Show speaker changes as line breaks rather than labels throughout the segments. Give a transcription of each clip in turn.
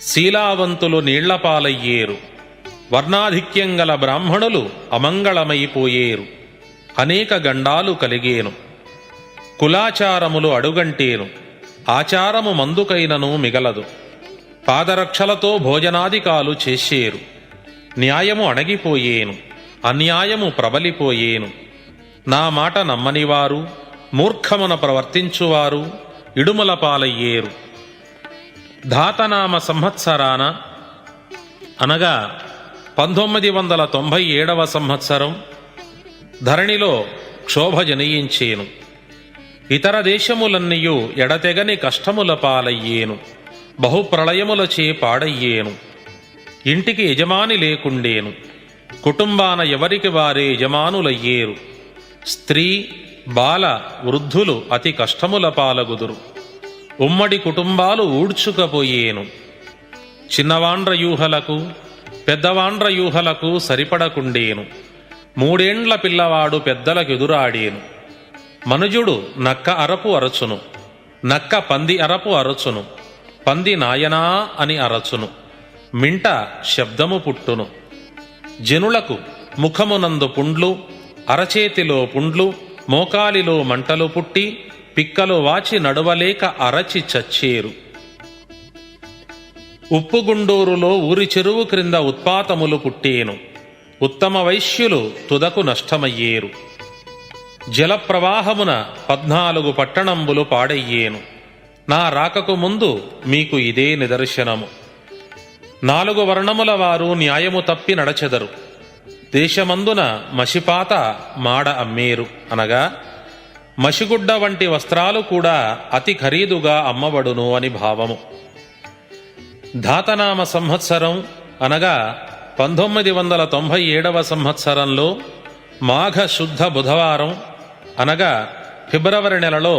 శీలావంతులు నీళ్లపాలయ్యేరు, వర్ణాధిక్యం గల బ్రాహ్మణులు అమంగళమైపోయేరు, అనేక గండాలు కలిగేను. కులాచారములు అడుగంటేను, ఆచారము మందుకైనను మిగలదు. పాదరక్షలతో భోజనాదికాలు చేసేరు, న్యాయము అణగిపోయేను, అన్యాయము ప్రబలిపోయేను. నా మాట నమ్మనివారు, మూర్ఖమున ప్రవర్తించువారు ఇడుముల పాలయ్యేరు. ధాతనామ సంవత్సరాన అనగా 1997వ సంవత్సరం ధరణిలో క్షోభ జనయించేను. ఇతర దేశములన్నీయు ఎడతెగని కష్టముల పాలయ్యేను, బహుప్రళయములచే పాడయ్యేను. ఇంటికి యజమాని లేకుండేను, కుటుంబాన ఎవరికి వారే యజమానులయ్యేరు. స్త్రీ బాల వృద్ధులు అతి కష్టముల పాలగుదురు, ఉమ్మడి కుటుంబాలు ఊడ్చుకపోయేను. చిన్నవాండ్రయూహలకు పెద్దవాండ్రయూహలకు సరిపడకుండేను, 3 ఏండ్ల పిల్లవాడు పెద్దలకెదురాడేను. మనుజుడు నక్క అరపు అరచును, నక్క పంది అరపు అరచును, పంది నాయనా అని అరచును, మింట శబ్దము పుట్టును. జనులకు ముఖమునందు పుండ్లు, అరచేతిలో పుండ్లు, మోకాలిలో మంటలు పుట్టి పిక్కలు వాచి నడువలేక అరచి చచ్చేరు. ఉప్పుగుండూరులో ఊరి చెరువు క్రింద ఉత్పాతములు పుట్టేను, ఉత్తమ వైశ్యులు తుదకు నష్టమయ్యేరు. జలప్రవాహమున 14 పట్టణంబులు పాడయ్యేను. నా రాకకు ముందు మీకు ఇదే నిదర్శనము. 4 వర్ణముల వారు న్యాయము తప్పి నడచెదరు. దేశమందున మసిపాత మాడ అమ్మేరు, అనగా మసిగుడ్డ వంటి వస్త్రాలు కూడా అతి ఖరీదుగా అమ్మబడును అని భావము. ధాతనామ సంవత్సరం అనగా 1997వ సంవత్సరంలో మాఘ శుద్ధ బుధవారం అనగా ఫిబ్రవరి నెలలో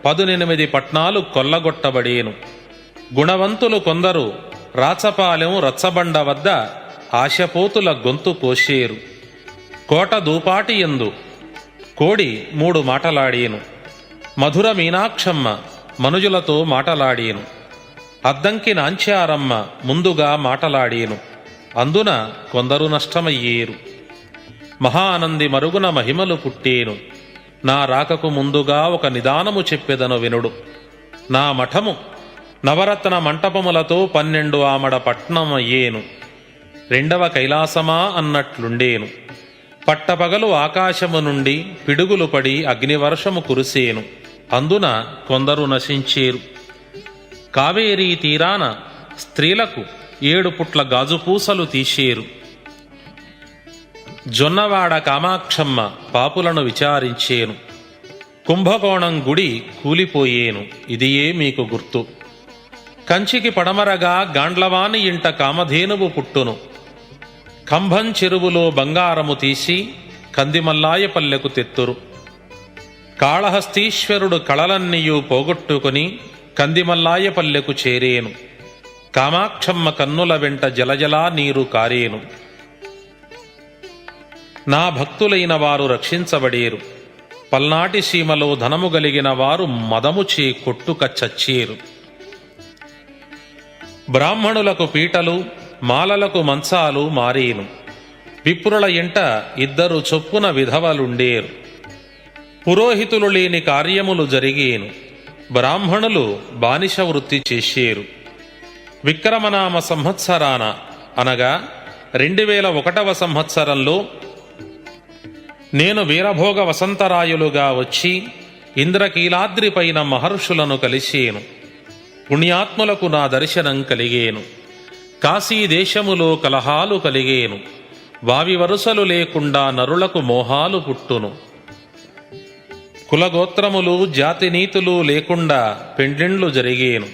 18 పట్నాలు కొల్లగొట్టబడేను. గుణవంతులు కొందరు రాచపాలెం రచ్చబండ వద్ద ఆశపోతుల గొంతు కోసేరు. కోట దూపాటి యందు కోడి 3 మాటలాడేను. మధుర మీనాక్షమ్మ మనుజులతో మాటలాడేను. అద్దంకి నాంచారమ్మ ముందుగా మాటలాడేను. అందున కొందరు నష్టమయ్యేరు. మహానంది మరుగున మహిమలు పుట్టేను. నా రాకకు ముందుగా ఒక నిదానము చెప్పెదను వినుడు. నా మఠము నవరత్న మంటపములతో 12 ఆమడ పట్నమయ్యేను. 2వ కైలాసమా అన్నట్లుండేను. పట్టపగలు ఆకాశము నుండి పిడుగులు పడి అగ్నివర్షము కురిసేను. అందున కొందరు నశించేరు. కావేరీ తీరాన స్త్రీలకు 7 పుట్ల గాజుపూసలు తీసేరు. జొన్నవాడ కామాక్షమ్మ పాపులను విచారించేను. కుంభకోణం గుడి కూలిపోయేను. ఇదియే మీకు గుర్తు. కంచికి పడమరగా గాండ్లవాని ఇంట కామధేనువు పుట్టును. కంభం చెరువులో బంగారము తీసి కందిమల్లాయపల్లెకు తెత్తురు. కాళహస్తీశ్వరుడు కళలన్నీయూ పోగొట్టుకుని కందిమల్లాయపల్లెకు చేరేను. కామాక్షమ్మ కన్నుల వెంట జలజలా నీరు కారేను. నా భక్తులైన వారు రక్షించబడేరు. పల్నాటి సీమలో ధనము గలిగిన వారు మదముచే కొట్టుక చచ్చేరు. బ్రాహ్మణులకు పీటలు, మాలలకు మంచాలు మారేను. విప్రుల ఇంట 2 చొప్పున విధవలుండేరు. పురోహితులు లేని కార్యములు జరిగేను. బ్రాహ్మణులు బానిస వృత్తి చేసేరు. విక్రమనామ సంవత్సరాన అనగా 2001వ సంవత్సరంలో నేను వీరభోగ వసంతరాయులుగా వచ్చి ఇంద్రకీలాద్రిపైన మహర్షులను కలిసేను. పుణ్యాత్ములకు నా దర్శనం కలిగేను. కాశీదేశములో కలహాలు కలిగేను. వావి వరుసలు లేకుండా నరులకు మోహాలు పుట్టును. కులగోత్రములు జాతినీతులు లేకుండా పెండ్లిండ్లు జరిగేను.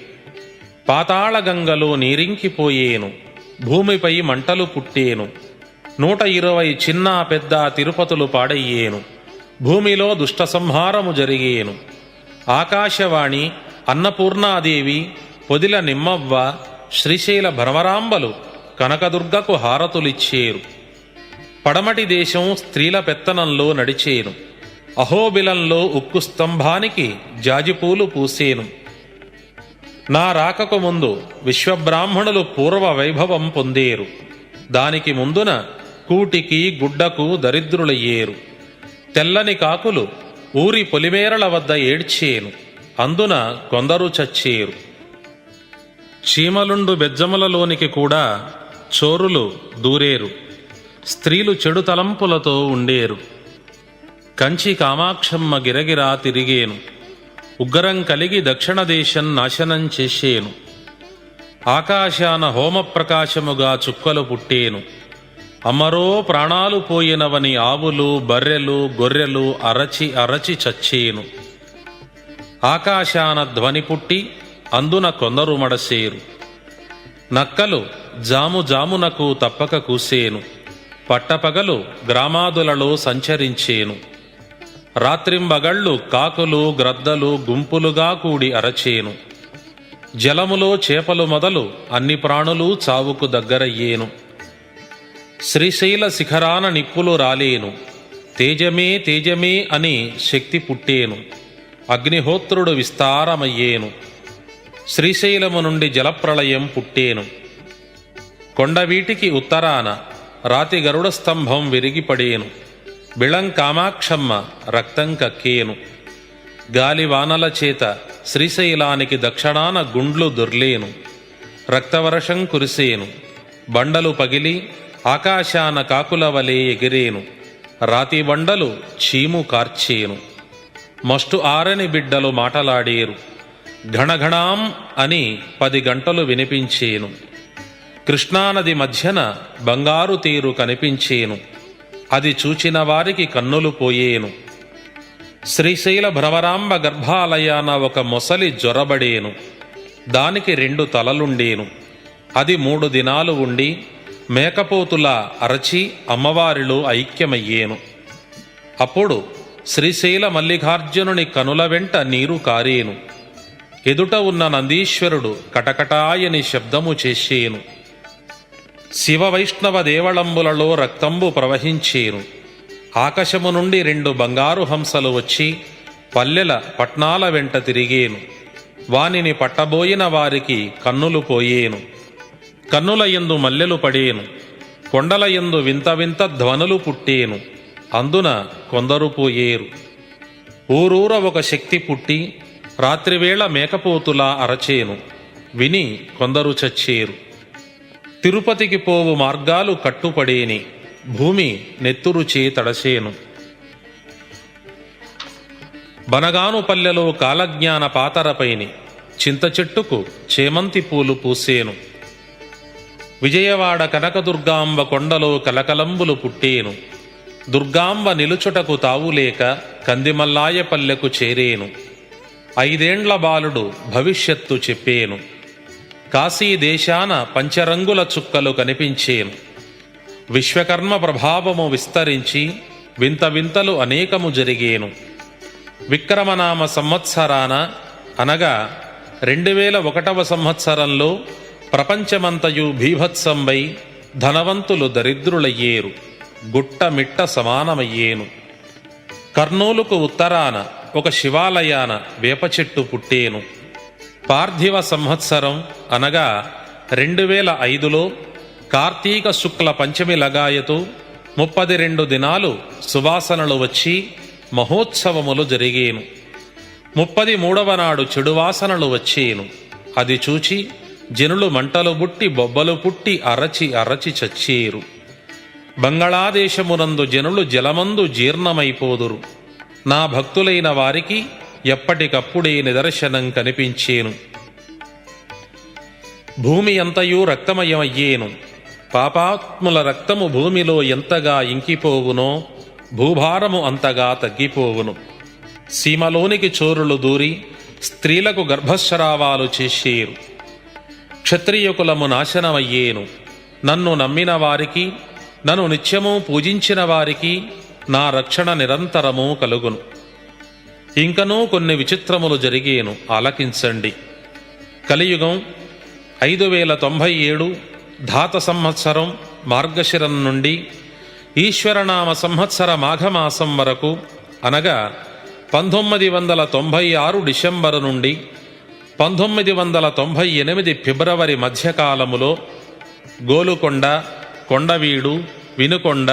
పాతాళగంగలో నీరింకిపోయేను. భూమిపై మంటలు పుట్టేను. 120 చిన్న పెద్ద తిరుపతులు పాడయ్యేను. భూమిలో దుష్ట సంహారము జరిగేను. ఆకాశవాణి, అన్నపూర్ణాదేవి, పొదిల నిమ్మవ్వ, శ్రీశైల భ్రమరాంబలు కనకదుర్గకు హారతులిచ్చేరు. పడమటి దేశం స్త్రీల పెత్తనంలో నడిచేను. అహోబిలంలో ఉక్కు స్తంభానికి జాజిపూలు పూసేను. నా రాకకు ముందు విశ్వబ్రాహ్మణులు పూర్వ వైభవం పొందేరు. దానికి ముందున కూటికి గుడ్డకు దరిద్రులయ్యేరు. తెల్లని కాకులు ఊరి పొలిమేరల వద్ద ఏడ్చేను, అందున కొందరు చచ్చేరు. చీమలుండు బెజ్జములలోనికి కూడా చోరులు దూరేరు. స్త్రీలు చెడు తలంపులతో ఉండేరు. కంచి కామాక్షమ్మ గిరగిరా తిరిగేను. ఉగ్రం కలిగి దక్షిణ దేశం నాశనం చేసేను. ఆకాశాన హోమప్రకాశముగా చుక్కలు పుట్టేను. అమరో ప్రాణాలు పోయినవని ఆవులు బర్రెలు గొర్రెలు అరచి అరచి చచ్చేను. ఆకాశాన ధ్వని పుట్టి అందున కొందరు మడసేరు. నక్కలు జాము జామునకు తప్పక కూసేను. పట్టపగలు గ్రామాదులలో సంచరించేను. రాత్రింబగళ్ళు కాకులు గ్రద్దలు గుంపులుగా కూడి అరచేను. జలములో చేపలు మొదలు అన్ని ప్రాణులు చావుకు దగ్గరయ్యేను. శ్రీశైల శిఖరాన నిప్పులు రాలేను. తేజమే తేజమే అని శక్తి పుట్టేను. అగ్నిహోత్రుడు విస్తారమయ్యేను. శ్రీశైలము నుండి జలప్రళయం పుట్టేను. కొండవీటికి ఉత్తరాన రాతి గరుడ స్తంభం విరిగిపడేను. బిళం కామాక్షమ్మ రక్తం కక్కేను. గాలివానల చేత శ్రీశైలానికి దక్షిణాన గుండ్లు దొర్లేను. రక్తవర్షం కురిసేను. బండలు పగిలి ఆకాశాన కాకుల వలె ఎగిరేను. రాతి బండలు చీము కార్చేను. మస్టు ఆరని బిడ్డలు మాటలాడేరు. ఘణఘణాం అని 10 గంటలు వినిపించేను. కృష్ణానది మధ్యన బంగారు తీరు కనిపించేను. అది చూచిన వారికి కన్నులు పోయేను. శ్రీశైల భ్రమరాంబ గర్భాలయాన ఒక మొసలి జ్వరబడేను. దానికి 2 తలలుండేను. అది 3 దినాలు ఉండి మేకపోతులా అరచి అమ్మవారిలో ఐక్యమయ్యేను. అప్పుడు శ్రీశైల మల్లికార్జునుని కనుల వెంట నీరు కారేను. ఎదుట ఉన్న నందీశ్వరుడు కటకటాయని శబ్దము చేసేను. శివ వైష్ణవ దేవళంబులలో రక్తంబు ప్రవహించేను. ఆకాశము నుండి 2 బంగారు హంసలు వచ్చి పల్లెల పట్నాల వెంట తిరిగేను. వానిని పట్టబోయిన వారికి కన్నులు పోయేను. కన్నుల యందు మల్లెలు పడేను. కొండల యందు వింత వింత ధ్వనులు పుట్టేను. అందున కొందరు పోయేరు. ఊరూర ఒక శక్తి పుట్టి రాత్రివేళ మేకపోతులా అరచేను. విని కొందరు చచ్చేరు. తిరుపతికి పోవు మార్గాలు కట్టుపడేని. భూమి నెత్తురుచే తడసేను. బనగాను పల్లెలో కాలజ్ఞాన పాతరపైని చింత చెట్టుకు చేమంతి పూలు పూసేను. విజయవాడ కనకదుర్గాంబ కొండలో కలకలంబులు పుట్టేను. దుర్గాంబ నిలుచుటకు తావులేక కందిమల్లాయ పల్లెకు చేరేను. 5 ఏండ్ల బాలుడు భవిష్యత్తు చెప్పేను. కాశీ దేశాన పంచరంగుల చుక్కలు కనిపించేను. విశ్వకర్మ ప్రభావము విస్తరించి వింత వింతలు అనేకము జరిగేను. విక్రమనామ సంవత్సరాన అనగా 2001వ సంవత్సరంలో ప్రపంచమంతయు భీభత్సంబై ధనవంతులు దరిద్రులయ్యేరు. గుట్టమిట్ట సమానమయ్యేను. కర్నూలుకు ఉత్తరాన ఒక శివాలయాన వేప చెట్టు పుట్టేను. పార్థివ సంవత్సరం అనగా 2005లో కార్తీక శుక్ల పంచమి లగాయతు 32 దినాలు సువాసనలు వచ్చి మహోత్సవములు జరిగేను. 33వ నాడు చెడువాసనలు వచ్చేను. అది చూచి జనులు మంటలు బుట్టి బొబ్బలు పుట్టి అరచి అరచి చచ్చేరు. బంగాళాదేశమునందు జనులు జలమందు జీర్ణమైపోదురు. నా భక్తులైన వారికి ఎప్పటికప్పుడే నిదర్శనం కనిపించేను. భూమి అంతయు రక్తమయమయ్యేను. పాపాత్ముల రక్తము భూమిలో ఎంతగా ఇంకిపోవునో భూభారము అంతగా తగ్గిపోవును. సీమలోనికి చోరులు దూరి స్త్రీలకు గర్భస్రావాలు చేసేరు. క్షత్రియుకులము నాశనమయ్యేను. నన్ను నమ్మిన వారికి, నన్ను నిత్యము పూజించిన వారికి నా రక్షణ నిరంతరము కలుగును. ఇంకనూ కొన్ని విచిత్రములు జరిగేను, ఆలకించండి. కలియుగం 5097 ధాత సంవత్సరం మార్గశిరం నుండి ఈశ్వరనామ సంవత్సర మాఘమాసం వరకు అనగా 1996 డిసెంబరు నుండి 1998 ఫిబ్రవరి మధ్యకాలములో గోలుకొండ, కొండవీడు, వినుకొండ,